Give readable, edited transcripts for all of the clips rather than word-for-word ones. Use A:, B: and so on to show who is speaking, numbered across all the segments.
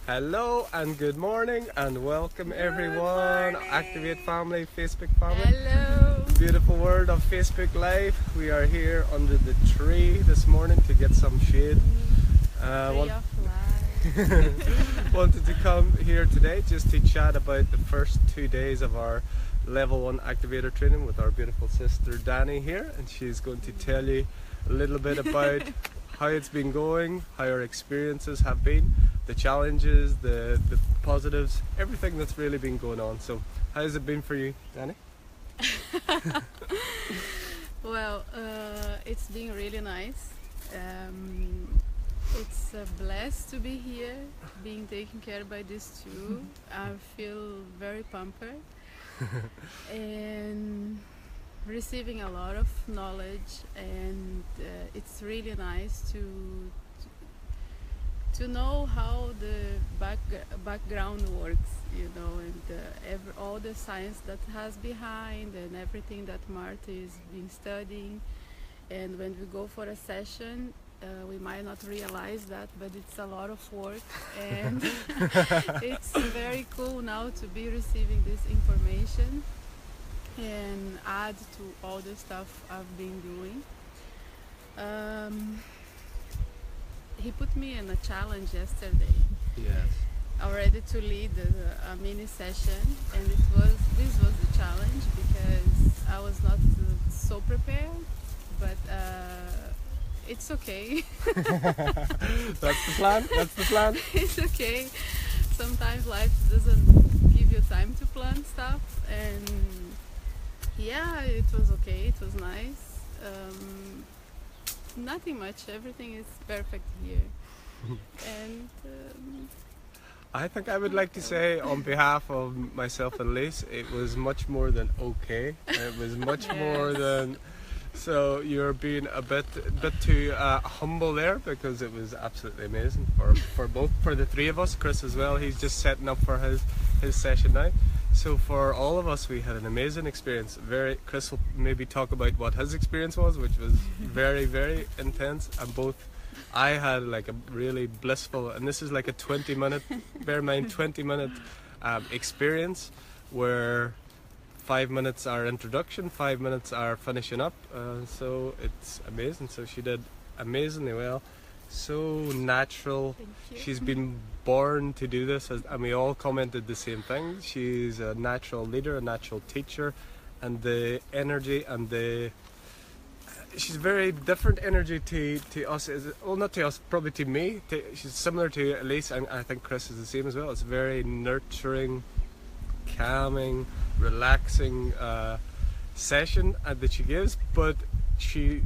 A: Hello and good morning and welcome everyone.
B: morning.
A: Activate family, Facebook family.
B: Hello.
A: Beautiful world of Facebook Live. We are here under the tree this morning to get some shade.
B: Tree of life.
A: Wanted to come here today just to chat about the first 2 days of our level 1 activator training with our beautiful sister Dani here, and she's going to tell you a little bit about how it's been going, how our experiences have been, the challenges, the positives, everything that's really been going on. So how has it been for you, Dani?
B: Well, it's been really nice. It's a blessed to be here, being taken care by these two. I feel very pampered and receiving a lot of knowledge, and it's really nice to know how the background works, and all the science that has behind, and everything that Marta is been studying. And when we go for a session, we might not realize that, but it's a lot of work, and it's very cool now to be receiving this information and add to all the stuff I've been doing. He put me in a challenge yesterday,
A: Yes.
B: already to lead a mini session, and this was the challenge because I was not so prepared, but it's okay.
A: That's the plan. That's the plan.
B: It's okay. Sometimes life doesn't give you time to plan stuff, and yeah, it was okay. It was nice. Nothing much. Everything is perfect here. And
A: I think I would like to say on behalf of myself and Lise, it was much more than okay. It was much more
B: Yes.
A: than. So you're being a bit too humble there, because it was absolutely amazing for the three of us. Chris as well. He's just setting up for his session now. So for all of us, we had an amazing experience. Chris will maybe talk about what his experience was, which was very, very intense. And I had like a really blissful, and this is like a 20-minute, bear in mind, 20-minute experience where 5 minutes are introduction, 5 minutes are finishing up. So it's amazing. So she did amazingly well. So natural.
B: thank you.
A: She's been born to do this, and we all commented the same thing. She's a natural leader, a natural teacher, and the energy and she's very different energy to us. Well, not to us, probably to me. She's similar to Elise, and I think Chris is the same as well. It's very nurturing, calming, relaxing session that she gives, but she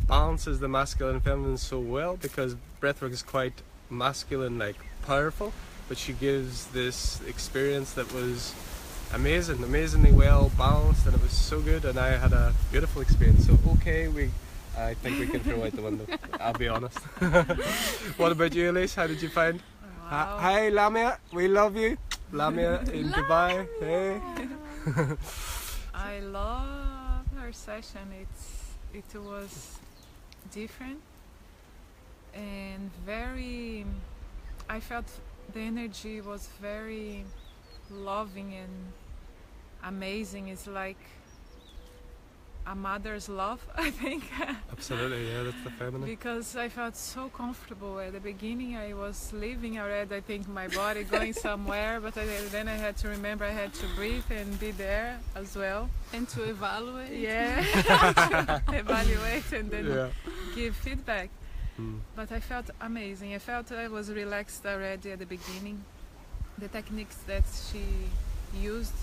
A: balances the masculine and feminine so well, because breathwork is quite masculine, like powerful, but she gives this experience that was amazingly well balanced, and it was so good, and I had a beautiful experience. So I think we can throw out the window. I'll be honest. What about you, Elise? How did you find?
B: Wow.
A: Hi Lamia, we love you. Lamia in Dubai. Hey.
C: I love her session. It was different and very. I felt the energy was very loving and amazing. It's like a mother's love, I think.
A: Absolutely, yeah, that's the feminine.
C: Because I felt so comfortable at the beginning. I was leaving already, I think, my body going somewhere, but then I had to remember I had to breathe and be there as well.
B: And to evaluate.
C: Yeah, evaluate and then
A: Yeah.
C: give feedback.
A: Mm.
C: But I felt amazing. I felt I was relaxed already at the beginning. The techniques that she used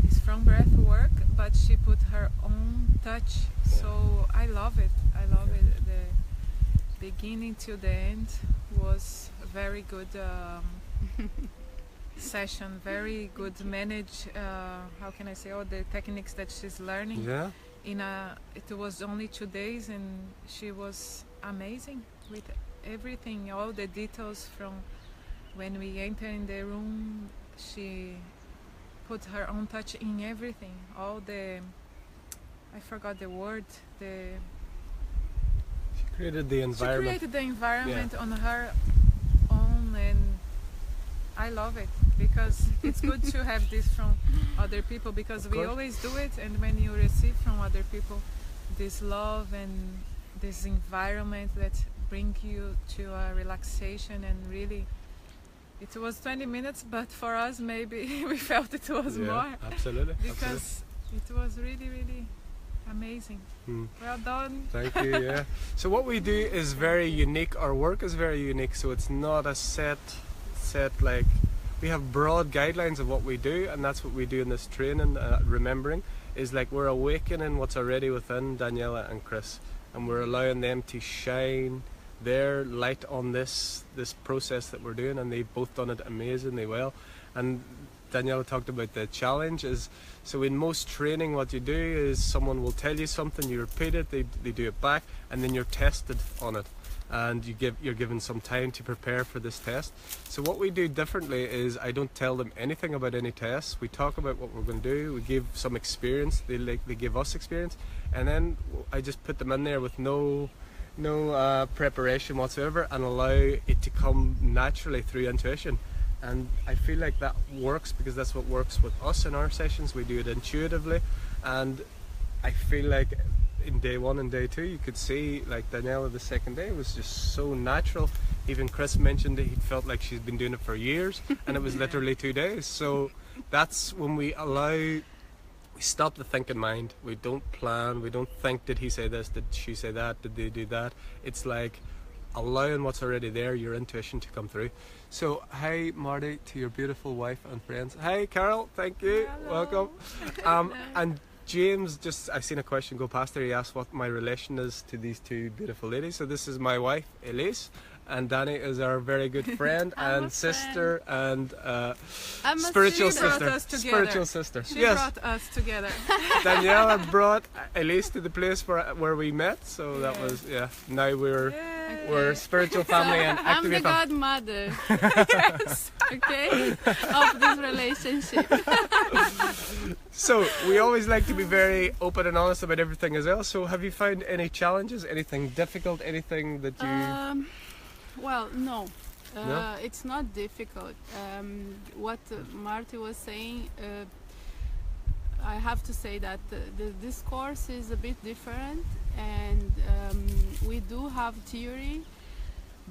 C: is from Breathwork, but she put her own touch. So I love it. I love it. The beginning to the end was a very good session. Very good manage. How can I say, all the techniques that she's learning.
A: Yeah.
C: It was only 2 days, and she was amazing with everything, all the details from when we enter in the room. She put her own touch in everything, all the, I forgot the word,
A: She created the environment.
C: She created the environment on her own, and I love it because it's good to have this from other people, because
A: Of
C: we
A: course.
C: always do it, and when you receive from other people this love and this environment that bring you to a relaxation, and really it was 20 minutes, but for us maybe we felt it was
A: Yeah,
C: more,
A: absolutely.
C: because it was really, really amazing.
A: Mm.
C: Well done.
A: Thank you. Yeah. So what we do is very unique. Our work is very unique. So it's not a set like, we have broad guidelines of what we do, and that's what we do in this training. Remembering is like we're awakening what's already within Daniela and Chris, and we're allowing them to shine their light on this process that we're doing, and they've both done it amazingly well. And Daniela talked about the challenge is, so in most training what you do is someone will tell you something, you repeat it, they do it back, and then you're tested on it, and you're given some time to prepare for this test. So what we do differently is I don't tell them anything about any tests. We talk about what we're going to do, we give some experience, they give us experience, and then I just put them in there with no preparation whatsoever, and allow it to come naturally through intuition. And I feel like that works because that's what works with us in our sessions. We do it intuitively, and I feel like in day 1 and day 2 you could see, like Daniela, the second day was just so natural. Even Chris mentioned that he felt like she's been doing it for years, and it was literally 2 days. So that's when we stop the thinking mind. We don't plan, we don't think, did he say this, did she say that, did they do that. It's like allowing what's already there, your intuition, to come through. So hi Marty, to your beautiful wife and friends. Hi Carol, thank you.
B: Hello.
A: Welcome. And James, just I've seen a question go past there. He asked what my relation is to these two beautiful ladies. So this is my wife Elise, and Dani is our very good friend
B: I'm a
A: and sister and
B: I'm a
A: spiritual
C: She brought
A: sister.
C: us together.
A: Spiritual sister.
C: She
A: Yes.
C: brought us together.
A: Daniela brought Elise to the place where we met. So that
C: Yeah.
A: was, yeah. Now we're
C: Yay.
A: we're spiritual family and
B: I'm the
A: activator.
B: godmother,
C: Yes.
B: okay, of this relationship.
A: So we always like to be very open and honest about everything as well. So have you found any challenges, anything difficult, anything that you...
B: Well, no.
A: No?
B: It's not difficult. What Marty was saying, I have to say that this course is a bit different, and we do have theory,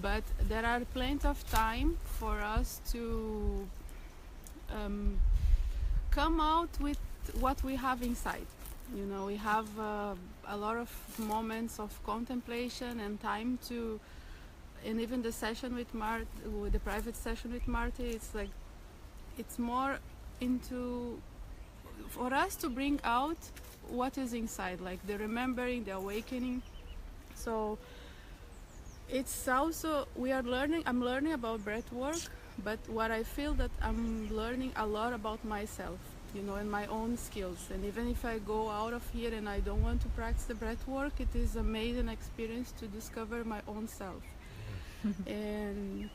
B: but there are plenty of time for us to come out with what we have inside. You know, we have a lot of moments of contemplation and time to, and even the session with the private session with Marty, it's like, it's more into, for us to bring out what is inside, like the remembering, the awakening. So it's also, I'm learning about breathwork, but what I feel that I'm learning a lot about myself, you know, and my own skills. And even if I go out of here and I don't want to practice the breathwork, it is an amazing experience to discover my own self. And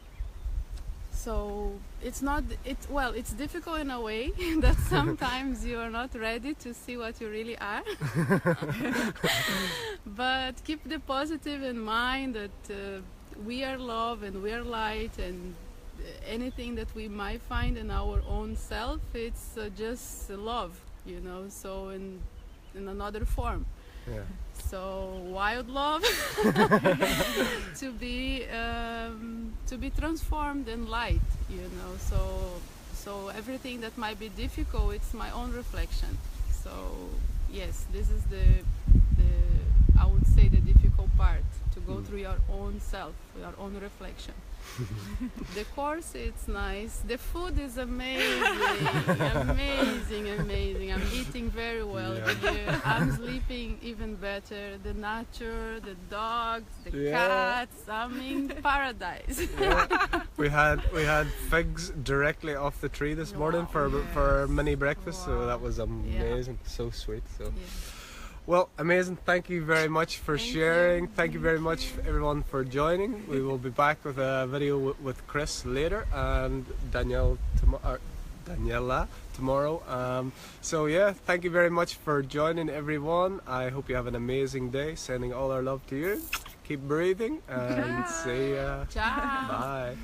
B: so it's not, it's difficult in a way that sometimes you are not ready to see what you really are. But keep the positive in mind that we are love and we are light, and anything that we might find in our own self, it's just love, you know, so in another form.
A: Yeah.
B: So wild love to be transformed in light, you know. So everything that might be difficult, it's my own reflection. So yes, this is the I would say the difficult part, to go through your own self, your own reflection. The course, it's nice. The food is amazing, amazing. I'm eating very well here. I'm sleeping even better. The nature, the dogs, the cats. I'm in paradise.
A: Yeah. We had figs directly off the tree this morning for our mini breakfast. So that was amazing. So sweet. So.
B: Yeah.
A: Well, amazing. Thank you very much for sharing. Thank you very much, everyone, for joining. We will be back with a video with Chris later, and Daniela tomorrow. So yeah, thank you very much for joining, everyone. I hope you have an amazing day. Sending all our love to you. Keep breathing, and see ya.
B: Ciao.
A: Bye.